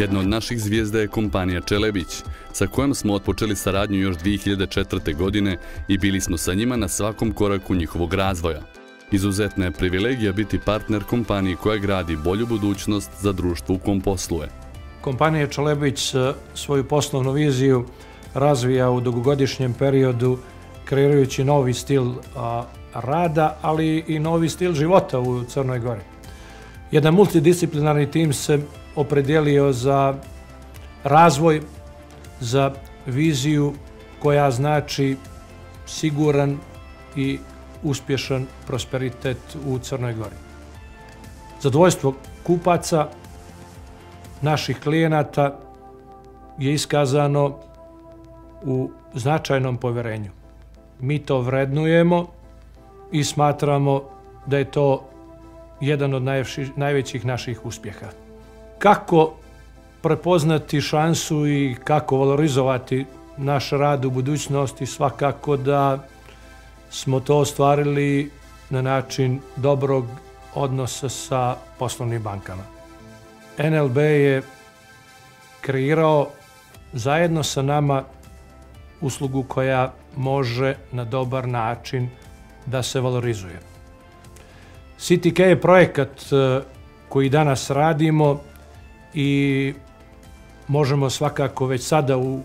Jedna od naših zvijezda je kompanija Čelebić, sa kojom smo otpočeli saradnju još 2004. godine i bili smo sa njima na svakom koraku njihovog razvoja. Izuzetna je privilegija biti partner kompaniji koja gradi bolju budućnost za društvo u kom posluje. Kompanija Čelebić svoju poslovnu viziju razvija u dugogodišnjem periodu kreirajući novi stil rada, ali i novi stil života u Crnoj Gori. Jedan multidisciplinarni tim se opredijelio za razvoj, za viziju koja znači siguran i uspješan prosperitet u Crnoj Gori. Zadovoljstvo kupaca, naših klijenata je iskazano u značajnom povjerenju. Mi to vrednujemo i smatramo da je to jedan od najvećih naših uspjeha. Kako prepoznati šansu i kako valorizovati naš rad u budućnosti, svakako da smo to ostvarili na način dobrog odnosa sa poslovnim bankama. NLB je kreirao zajedno sa nama uslugu koja može na dobar način da se valorizuje. CTK je projekat koji danas radimo i možemo svakako već sada u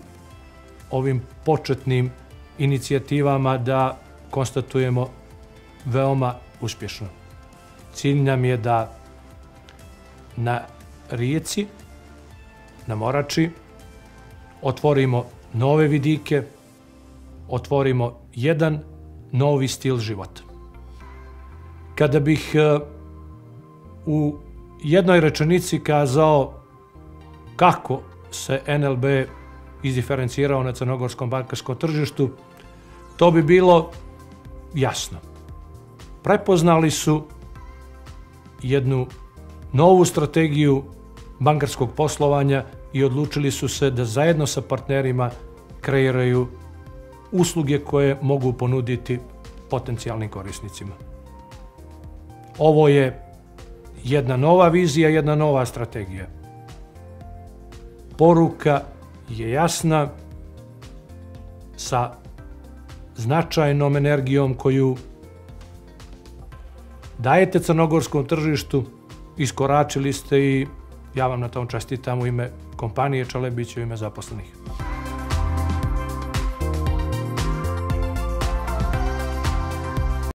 ovim početnim inicijativama da konstatujemo veoma uspješno. Cilj nam je da na rijeci, na Morači, otvorimo nove vidike, otvorimo jedan novi stil života. Kada bih u jednoj rečenici kazao kako se NLB izdiferencirao na crnogorskom bankarskom tržištu, to bi bilo jasno. Prepoznali su jednu novu strategiju bankarskog poslovanja i odlučili su se da zajedno sa partnerima kreiraju usluge koje mogu ponuditi potencijalnim korisnicima. Ovo je jedna nova vizija, jedna nova strategija. Poruka je jasna, sa značajnom energijom koju dajete crnogorskom tržištu, iskoračili ste i ja vam na tom čestitam u ime kompanije Čelebić i u ime zaposlenih.